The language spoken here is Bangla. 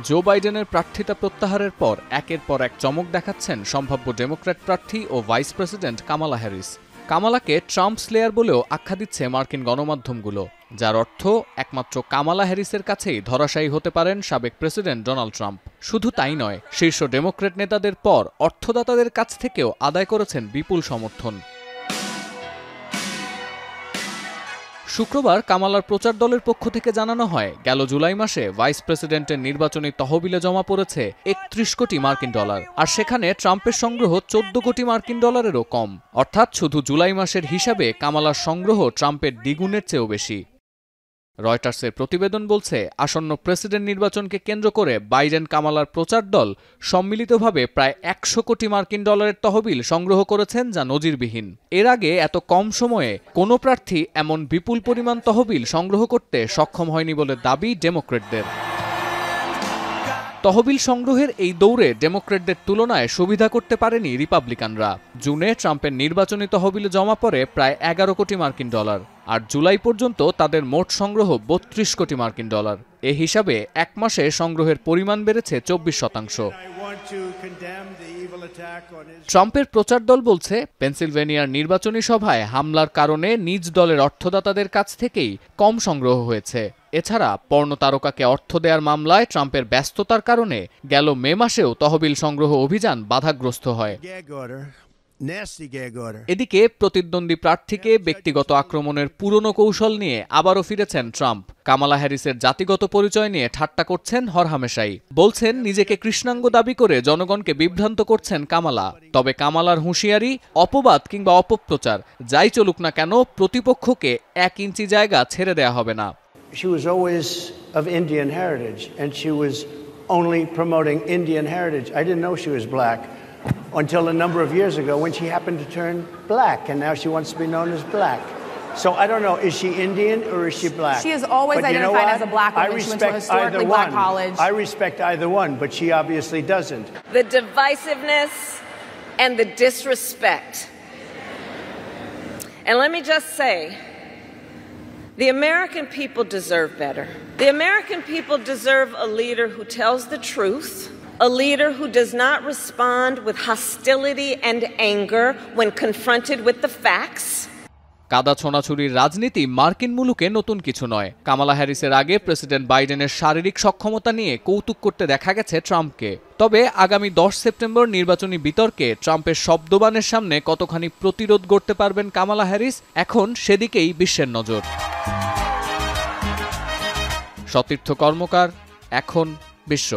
জো বাইডেনের প্রার্থিতা প্রত্যাহারের পর একের পর এক চমক দেখাচ্ছেন সম্ভাব্য ডেমোক্র্যাট প্রার্থী ও ভাইস প্রেসিডেন্ট কামালা হ্যারিস। কামালাকে ট্রাম্প স্লেয়ার বলেও আখ্যা দিচ্ছে মার্কিন গণমাধ্যমগুলো, যার অর্থ একমাত্র কামালা হ্যারিসের কাছেই ধরাশায়ী হতে পারেন সাবেক প্রেসিডেন্ট ডোনাল্ড ট্রাম্প। শুধু তাই নয়, শীর্ষ ডেমোক্র্যাট নেতাদের পর অর্থদাতাদের কাছ থেকেও আদায় করেছেন বিপুল সমর্থন। শুক্রবার কামালার প্রচার দলের পক্ষ থেকে জানানো হয়, গেল জুলাই মাসে ভাইস প্রেসিডেন্টের নির্বাচনী তহবিলে জমা পড়েছে ৩১ কোটি মার্কিন ডলার, আর সেখানে ট্রাম্পের সংগ্রহ ১৪ কোটি মার্কিন ডলারেরও কম। অর্থাৎ শুধু জুলাই মাসের হিসাবে কামালার সংগ্রহ ট্রাম্পের দ্বিগুণের চেয়েও বেশি। রয়টার্সের প্রতিবেদন বলছে, আসন্ন প্রেসিডেন্ট নির্বাচনকে কেন্দ্র করে বাইডেন কামালার প্রচার দল সম্মিলিতভাবে প্রায় ১০০ কোটি মার্কিন ডলারের তহবিল সংগ্রহ করেছেন, যা নজিরবিহীন। এর আগে এত কম সময়ে কোনো প্রার্থী এমন বিপুল পরিমাণ তহবিল সংগ্রহ করতে সক্ষম হয়নি বলে দাবি ডেমোক্র্যাটদের। তহবিল সংগ্রহের এই দৌড়ে ডেমোক্র্যাটদের তুলনায় সুবিধা করতে পারেনি রিপাবলিকানরা। জুনে ট্রাম্পের নির্বাচনী তহবিলে জমা পড়ে প্রায় ১১ কোটি মার্কিন ডলার, আর জুলাই পর্যন্ত তাদের মোট সংগ্রহ ৩২ কোটি মার্কিন ডলার। এ হিসাবে এক মাসে সংগ্রহের পরিমাণ বেড়েছে ২৪%। ট্রাম্পের প্রচার দল বলছে, পেনসিলভেনিয়ার নির্বাচনী সভায় হামলার কারণে নিজ দলের অর্থদাতাদের কাছ থেকেই কম সংগ্রহ হয়েছে। এছাড়া পর্ন তারকাকে অর্থ দেওয়ার মামলায় ট্রাম্পের ব্যস্ততার কারণে গেল মে মাসেও তহবিল সংগ্রহ অভিযান বাধাগ্রস্ত হয়। এদিকে প্রতিদ্বন্দ্বী প্রার্থীকে ব্যক্তিগত আক্রমণের পুরনো কৌশল নিয়ে আবারও ফিরেছেন ট্রাম্প। কামালা হ্যারিসের জাতিগত পরিচয় নিয়ে ঠাট্টা করছেন হরহামেশাই। বলছেন, নিজেকে কৃষ্ণাঙ্গ দাবি করে জনগণকে বিভ্রান্ত করছেন কামালা। তবে কামালার হুঁশিয়ারি, অপবাদ কিংবা অপপ্রচার যাই চলুক না কেন, প্রতিপক্ষকে ১ ইঞ্চি জায়গা ছেড়ে দেয়া হবে না। She was always of Indian heritage, and she was only promoting Indian heritage. I didn't know she was black until a number of years ago when she happened to turn black, and now she wants to be known as black. So I don't know, is she Indian or is she black? She has always identified as a black woman. She went to a historically black college. I respect either one, but she obviously doesn't. The divisiveness and the disrespect. And let me just say, the American people deserve better. The American people deserve a leader who tells the truth, a leader who does not respond with hostility and anger when confronted with the facts. কাদা ছোঁড়াছুড়ির রাজনীতি মার্কিন মুলুকে নতুন কিছু নয়। কামালা হ্যারিসের আগে প্রেসিডেন্ট বাইডেনের শারীরিক সক্ষমতা নিয়ে কৌতুক করতে দেখা গেছে ট্রাম্পকে। তবে আগামী ১০ সেপ্টেম্বর নির্বাচনী বিতর্কে ট্রাম্পের শব্দবাণের সামনে কতখানি প্রতিরোধ গড়তে পারবেন কামালা হ্যারিস, এখন সেদিকেই বিশ্বের নজর। সতীর্থ কর্মকার, এখন বিশ্ব।